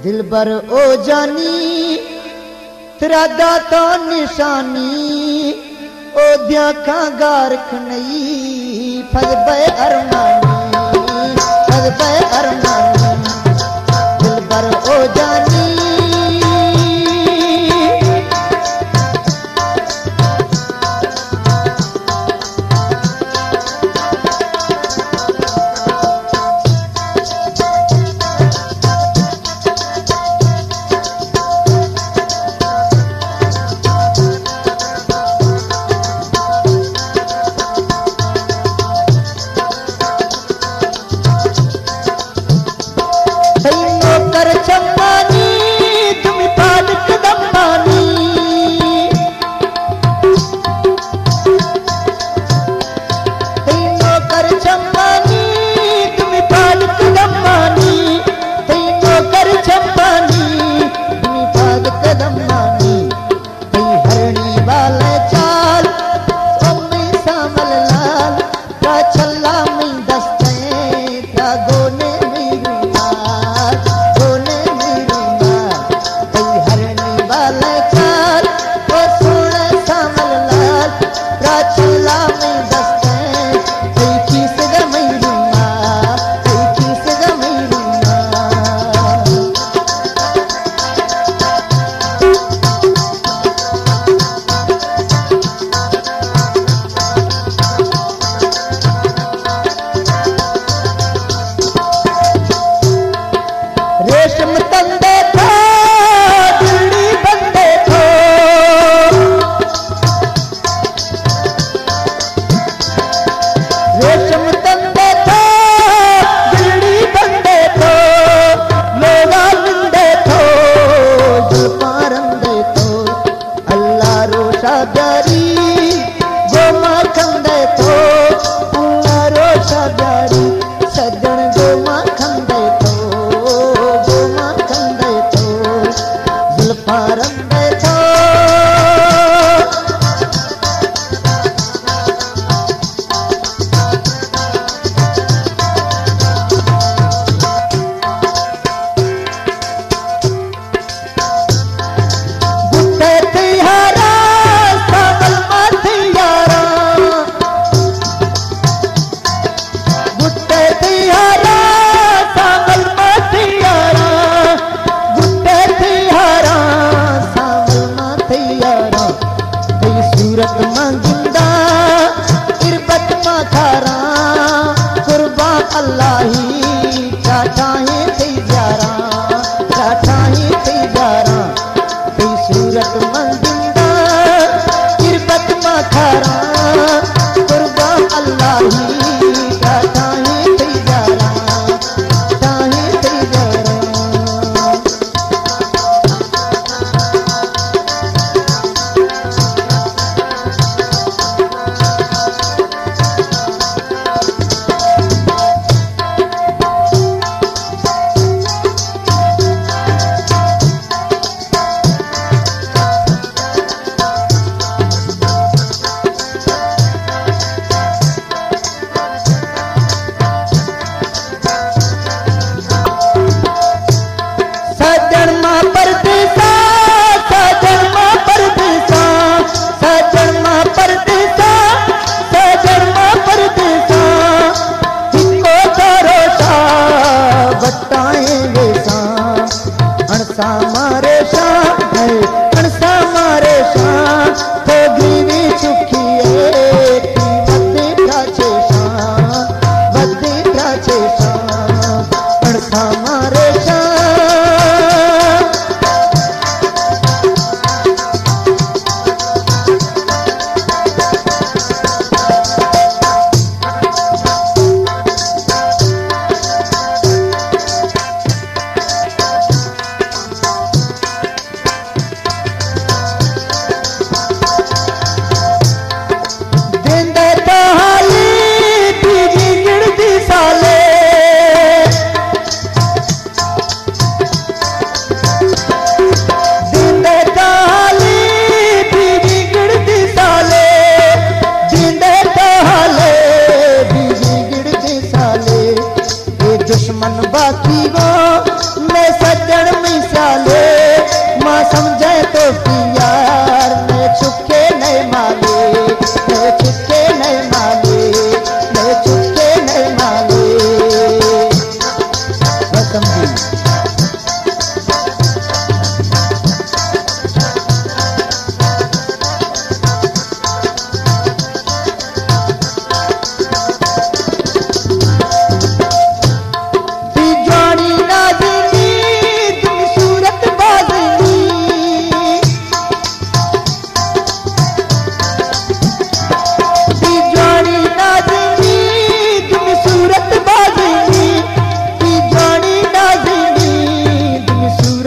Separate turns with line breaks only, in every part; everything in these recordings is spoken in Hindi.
दिलबर ओ जानी तेरा दाता निशानी ओ दिया का गारख नहीं फजबे अरमानी फजबे अरमानी दिलबर ओ जानी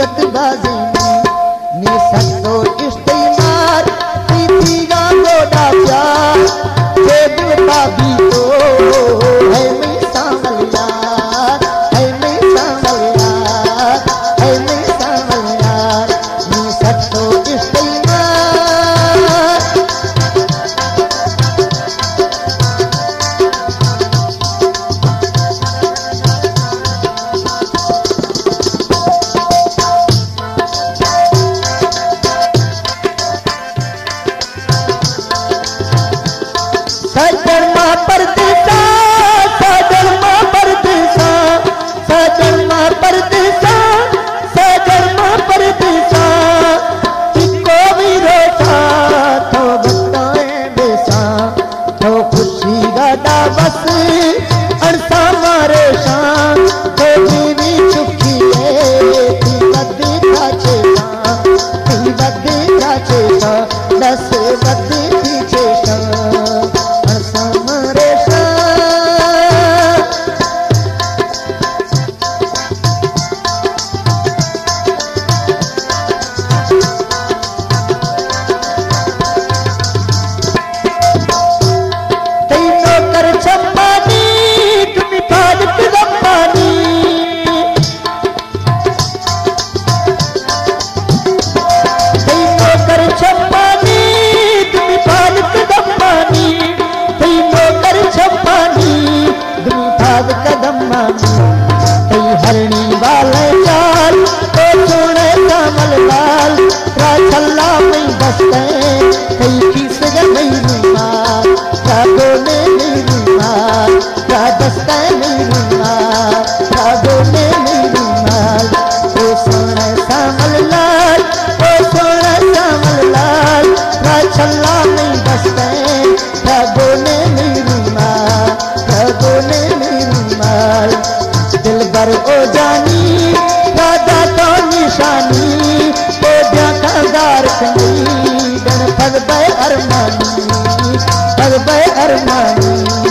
सूरत बाज़ी नी सतो इस्तेमार पीतीगा गोड़ा प्यार जेब बाबी तो है मैं सामल यार है मैं सामल यार है मैं सामल यार नी सतो इस्तेमार सजरमा परदेसा सजरमा परदेसा सजरमा परदेसा सजरमा परदेसा इको भी रोता तो बताए बेसा तो खुशी गादा बस अरसा मारे शान तो जीवी चुकी है ती बदे काचे सा ती बदे काचे सा दस बदे पीछे सा हरणी वाले चाल तो सोने कमल लाल छल्ला में बसते कई किस नहीं रुमाल रागो ने नहीं रुमाल रादस्ते नहीं रुमाल रागो ने नहीं रुमाल तो सोने कमल लाल तो सोने कमल लाल छल्ला में बसते रागो ने नहीं रुमाल रागो ने नहीं रुमाल दिल बर ओ जानी राधा तो निशानी तो जाकार खनी दन पग बे अरमानी